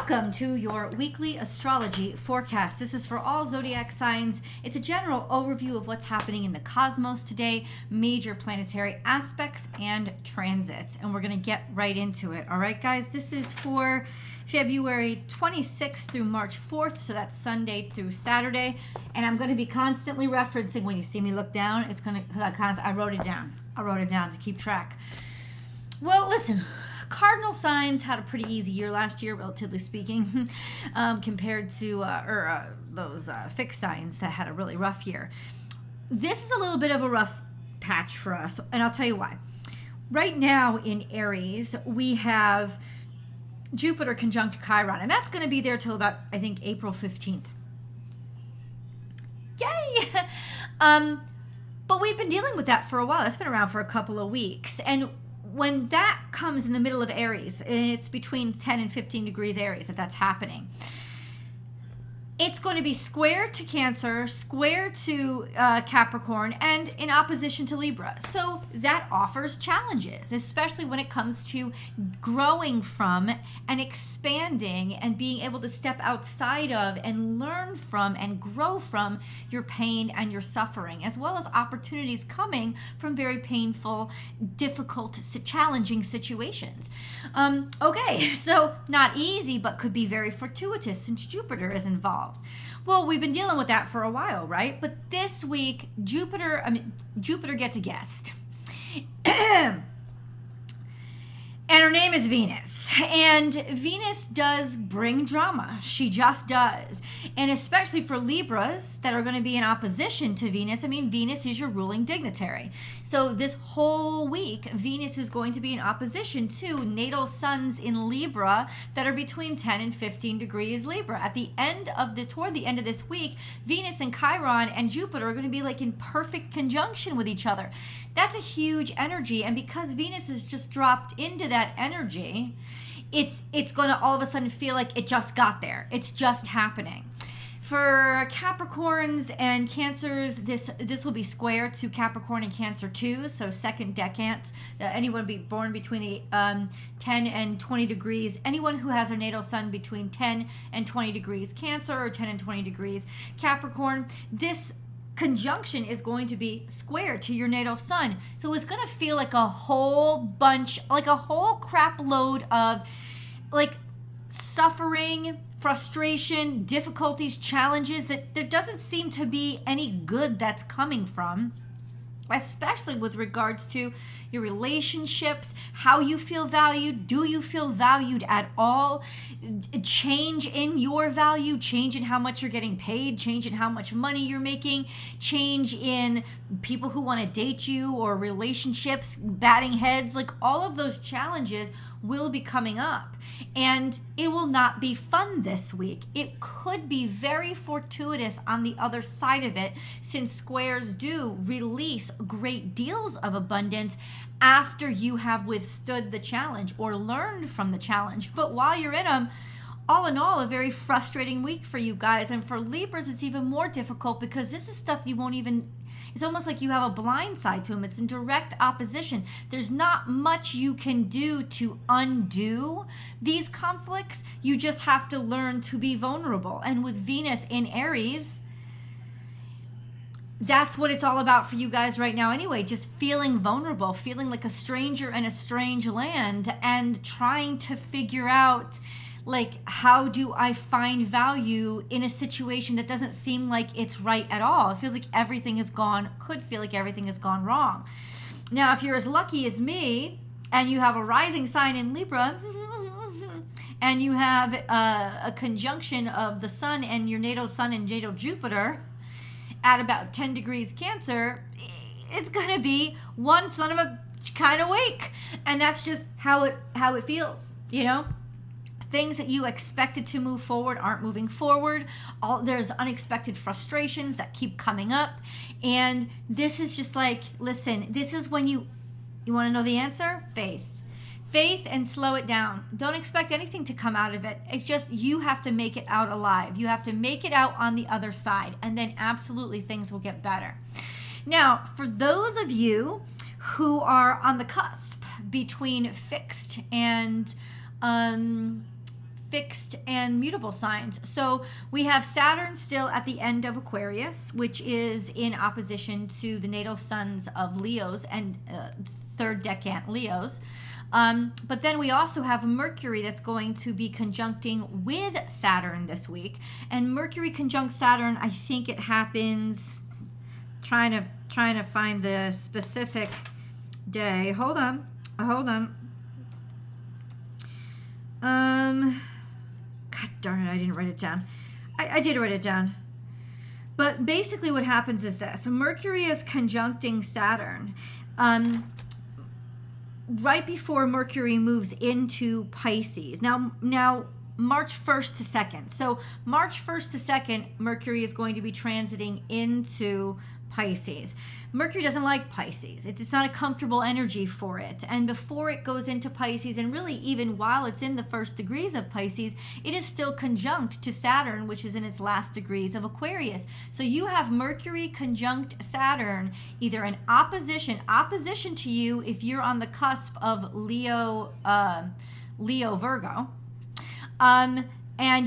Welcome to your weekly astrology forecast. This is for all zodiac signs. It's a general overview of what's happening in the cosmos today, major planetary aspects and transits. And we're going to get right into it. All right, guys, this is for February 26th through March 4th. So that's Sunday through Saturday. And I'm going to be constantly referencing when you see me look down. It's going to, because I wrote it down. I wrote it down to keep track. Well, listen. Cardinal signs had a pretty easy year last year, relatively speaking, compared to those fixed signs that had a really rough year. This is a little bit of a rough patch for us, and I'll tell you why. Right now in Aries, we have Jupiter conjunct Chiron, and that's going to be there till about, I think, April 15th. Yay! But we've been dealing with that for a while. That's been around for a couple of weeks, and when that comes in the middle of Aries, and it's between 10 and 15 degrees Aries that's happening, it's going to be square to Cancer, square to Capricorn, and in opposition to Libra. So that offers challenges, especially when it comes to growing from and expanding and being able to step outside of and learn from and grow from your pain and your suffering, as well as opportunities coming from very painful, difficult, challenging situations. Okay, so not easy, but could be very fortuitous since Jupiter is involved. Well, we've been dealing with that for a while, right? But this week, Jupiter gets a guest. And her name is Venus. And Venus does bring drama. She just does. And especially for Libras that are going to be in opposition to Venus. I mean, Venus is your ruling dignitary. So this whole week, Venus is going to be in opposition to natal suns in Libra that are between 10 and 15 degrees Libra. At the end of this, toward the end of this week, Venus and Chiron and Jupiter are going to be like in perfect conjunction with each other. That's a huge energy, and because Venus has just dropped into that energy, it's going to all of a sudden feel like it just got there. It's just happening. For Capricorns and Cancers, this will be square to Capricorn and Cancer too, so second decans. Anyone be born between the 10 and 20 degrees, anyone who has their natal sun between 10 and 20 degrees Cancer or 10 and 20 degrees Capricorn, this conjunction is going to be square to your natal sun. So it's going to feel like a whole bunch, like a whole crap load of like suffering, frustration, difficulties, challenges that there doesn't seem to be any good that's coming from, especially with regards to your relationships, how you feel valued, do you feel valued at all, change in your value, change in how much you're getting paid, change in how much money you're making, change in people who want to date you or relationships, batting heads, like all of those challenges will be coming up. And it will not be fun this week. It could be very fortuitous on the other side of it, since squares do release great deals of abundance after you have withstood the challenge or learned from the challenge. But while you're in them, all in all, a very frustrating week for you guys. And for Libras, it's even more difficult because this is stuff you won't even... It's almost like you have a blind side to them. It's in direct opposition. There's not much you can do to undo these conflicts. You just have to learn to be vulnerable. And with Venus in Aries, that's what it's all about for you guys right now anyway. Just feeling vulnerable, feeling like a stranger in a strange land and trying to figure out, like, how do I find value in a situation that doesn't seem like it's right at all? It feels like everything has gone, could feel like everything has gone wrong. Now, if you're as lucky as me and you have a rising sign in Libra and you have a conjunction of the sun and your natal sun and natal Jupiter at about 10 degrees Cancer, it's going to be one son of a kind of week. And that's just how it feels, you know? Things that you expected to move forward aren't moving forward. There's unexpected frustrations that keep coming up. And this is just like, listen, this is when you want to know the answer? Faith. Faith, and slow it down. Don't expect anything to come out of it. It's just you have to make it out alive. You have to make it out on the other side. And then absolutely things will get better. Now, for those of you who are on the cusp between fixed and fixed and mutable signs. So we have Saturn still at the end of Aquarius, which is in opposition to the natal suns of Leos and third decant Leos. But then we also have Mercury that's going to be conjuncting with Saturn this week. And Mercury conjunct Saturn, I think it happens, trying to find the specific day. Hold on. God darn it, I didn't write it down. I did write it down. But basically what happens is this. Mercury is conjuncting Saturn. Right before Mercury moves into Pisces. Now March 1st to 2nd. So March 1st to 2nd, Mercury is going to be transiting into Pisces. Mercury doesn't like Pisces. It's not a comfortable energy for it. And before it goes into Pisces, and really even while it's in the first degrees of Pisces, it is still conjunct to Saturn, which is in its last degrees of Aquarius. So you have Mercury conjunct Saturn, either in opposition to you if you're on the cusp of Leo Virgo. And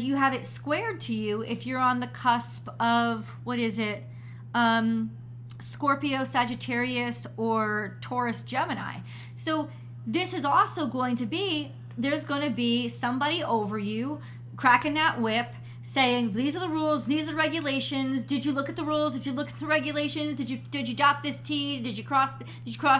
you have it squared to you if you're on the cusp of, Scorpio, Sagittarius, or Taurus, Gemini. So this is also going to be, there's going to be somebody over you cracking that whip, saying, these are the rules, these are the regulations. Did you look at the rules? Did you look at the regulations? Did you dot this T? Did you cross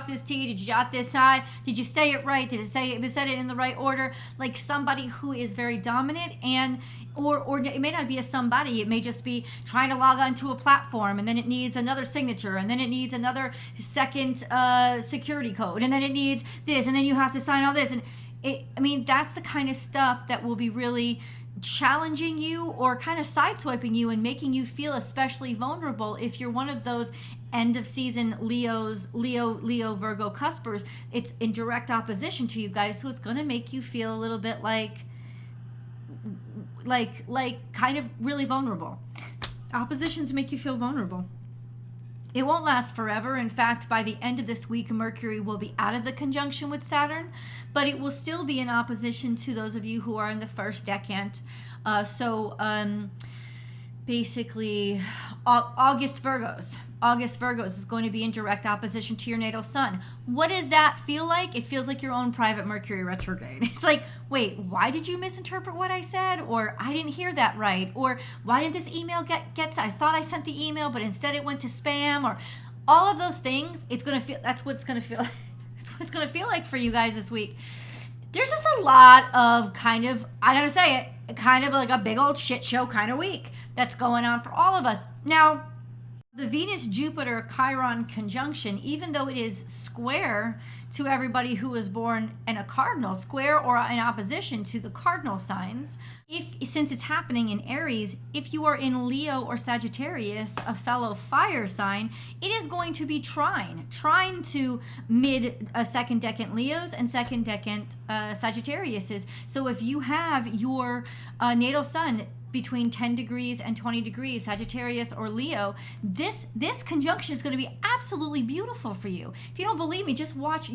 this T? Did you dot this I? Did you say it right? Did it say it in the right order? Like somebody who is very dominant, and or it may not be a somebody. It may just be trying to log onto a platform, and then it needs another signature, and then it needs another second security code, and then it needs this, and then you have to sign all this. And that's the kind of stuff that will be really challenging you or kind of sideswiping you and making you feel especially vulnerable if you're one of those end of season Leo Virgo cuspers. It's in direct opposition to you guys, so it's going to make you feel a little bit like kind of really vulnerable. Oppositions make you feel vulnerable. It won't last forever. In fact, by the end of this week, Mercury will be out of the conjunction with Saturn, but it will still be in opposition to those of you who are in the first decant. Basically, August Virgos is going to be in direct opposition to your natal sun. What does that feel like? It feels like your own private Mercury retrograde. It's like, wait, why did you misinterpret what I said? Or I didn't hear that right. Or why did this email get I thought I sent the email, but instead it went to spam. Or all of those things. That's what it's going to feel. It's what it's going to feel like for you guys this week. There's just a lot of kind of, I gotta say it, kind of like a big old shit show kind of week that's going on for all of us. Now, the Venus-Jupiter Chiron conjunction, even though it is square to everybody who was born in a cardinal, square or in opposition to the cardinal signs, since it's happening in Aries, if you are in Leo or Sagittarius, a fellow fire sign, it is going to be trine to second decant Leos and second decant Sagittariuses. So if you have your natal sun between 10 degrees and 20 degrees, Sagittarius or Leo, this conjunction is going to be absolutely beautiful for you. If you don't believe me, just watch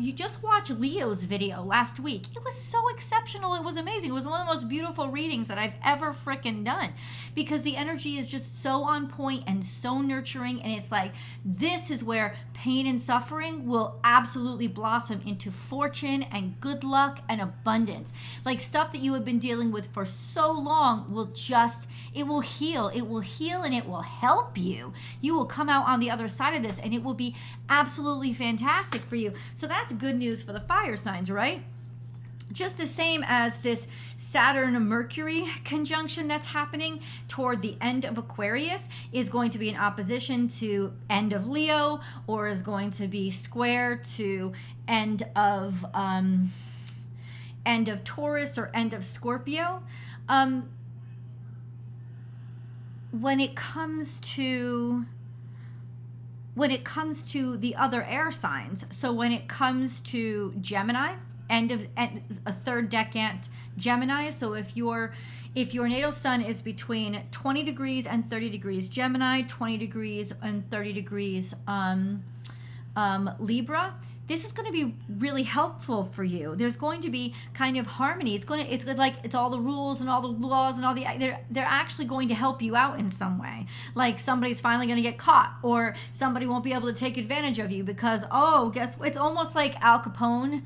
Leo's video last week. It was so exceptional. It was amazing. It was one of the most beautiful readings that I've ever freaking done, because the energy is just so on point and so nurturing, and it's like, this is where pain and suffering will absolutely blossom into fortune and good luck and abundance. Like stuff that you have been dealing with for so long it will heal and it will help you. You will come out on the other side of this and it will be absolutely fantastic for you. So that's good news for the fire signs, right? Just the same as this Saturn-Mercury conjunction that's happening toward the end of Aquarius is going to be in opposition to end of Leo, or is going to be square to end of Taurus or end of Scorpio. When it comes to the other air signs, so when it comes to Gemini, end of a third decant Gemini, so if your natal sun is between 20 degrees and 30 degrees Gemini, 20 degrees and 30 degrees Libra, this is going to be really helpful for you. There's going to be kind of harmony. It's like it's all the rules and all the laws and all they're actually going to help you out in some way. Like somebody's finally going to get caught, or somebody won't be able to take advantage of you because, oh, guess what? It's almost like Al Capone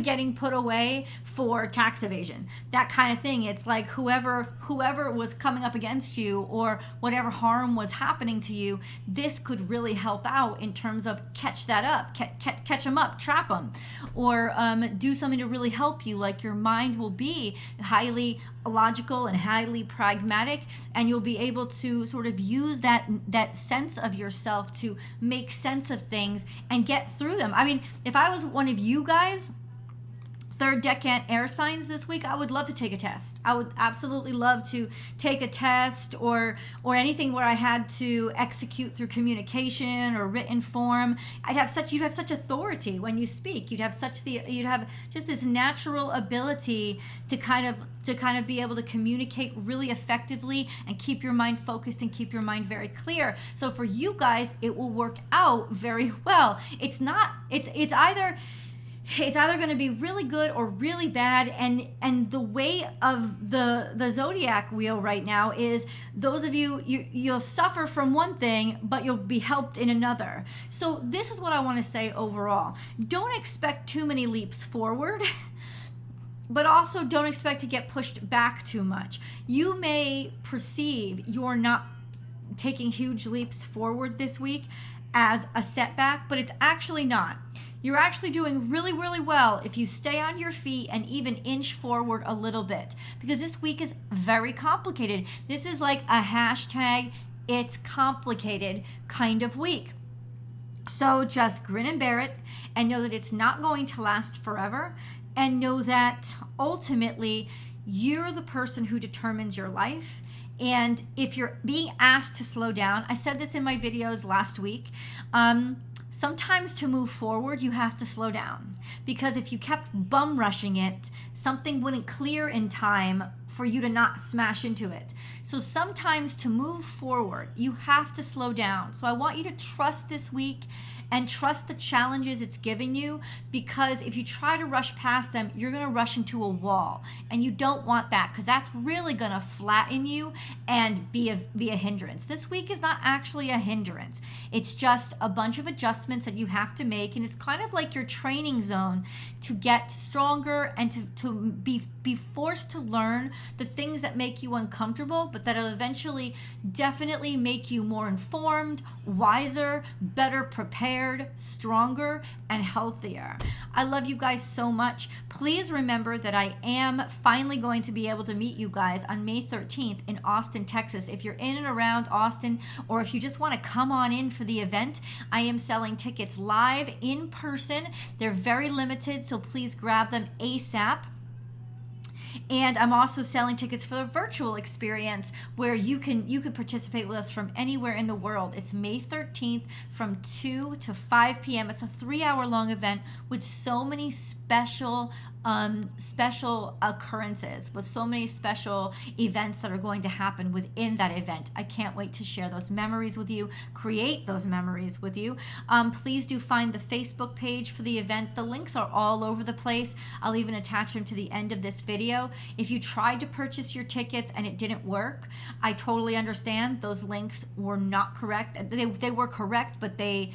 getting put away for tax evasion. That kind of thing. It's like whoever was coming up against you or whatever harm was happening to you, this could really help out in terms of catch that up, catch them up, trap them, or do something to really help you. Like your mind will be highly logical and highly pragmatic, and you'll be able to sort of use that sense of yourself to make sense of things and get through them. I mean, if I was one of you guys, third decan air signs this week, I would love to take a test. I would absolutely love to take a test or anything where I had to execute through communication or written form. You'd have such authority when you speak. You'd have just this natural ability to kind of be able to communicate really effectively and keep your mind focused and keep your mind very clear. So for you guys, it will work out very well. It's either going to be really good or really bad, and the way of the zodiac wheel right now is those of you'll suffer from one thing, but you'll be helped in another. So this is what I want to say overall. Don't expect too many leaps forward, but also don't expect to get pushed back too much. You may perceive you're not taking huge leaps forward this week as a setback, but it's actually not. You're actually doing really, really well if you stay on your feet and even inch forward a little bit, because this week is very complicated. This is like a hashtag, it's complicated kind of week. So just grin and bear it and know that it's not going to last forever, and know that ultimately you're the person who determines your life. And if you're being asked to slow down, I said this in my videos last week, sometimes to move forward, you have to slow down, because if you kept bum rushing it, something wouldn't clear in time for you to not smash into it. So sometimes to move forward, you have to slow down. So I want you to trust this week and trust the challenges it's giving you, because if you try to rush past them, you're going to rush into a wall, and you don't want that, because that's really going to flatten you and be a hindrance. This week is not actually a hindrance. It's just a bunch of adjustments that you have to make, and it's kind of like your training zone to get stronger and to be forced to learn the things that make you uncomfortable, but that'll eventually definitely make you more informed, wiser, better prepared, stronger, and healthier. I love you guys so much. Please remember that I am finally going to be able to meet you guys on May 13th in Austin, Texas. If you're in and around Austin, or if you just want to come on in for the event, I am selling tickets live in person. They're very limited, so please grab them ASAP. And I'm also selling tickets for the virtual experience, where you can participate with us from anywhere in the world. It's May 13th from 2 to 5 p.m. It's a 3-hour long event with so many special occurrences, with so many special events that are going to happen within that event. I can't wait to share those memories with you, create those memories with you. Please do find the Facebook page for the event. The links are all over the place. I'll even attach them to the end of this video. If you tried to purchase your tickets and it didn't work, I totally understand. Those links were not correct. They were correct, but the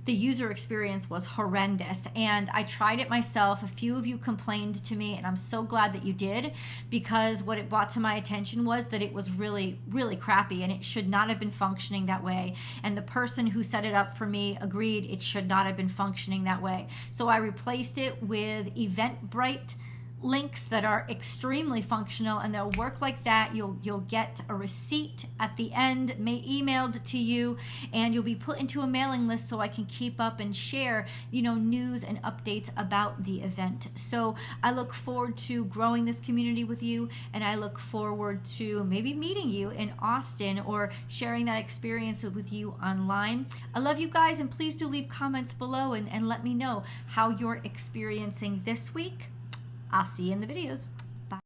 user experience was horrendous, and I tried it myself. A few of you complained to me, and I'm so glad that you did, because what it brought to my attention was that it was really, really crappy, and it should not have been functioning that way. And the person who set it up for me agreed it should not have been functioning that way. So I replaced it with Eventbrite links that are extremely functional, and they'll work like that. You'll get a receipt at the end emailed to you, and you'll be put into a mailing list so I can keep up and share news and updates about the event. So I look forward to growing this community with you, and I look forward to maybe meeting you in Austin or sharing that experience with you online. I love you guys, and please do leave comments below and let me know how you're experiencing this week. I'll see you in the videos.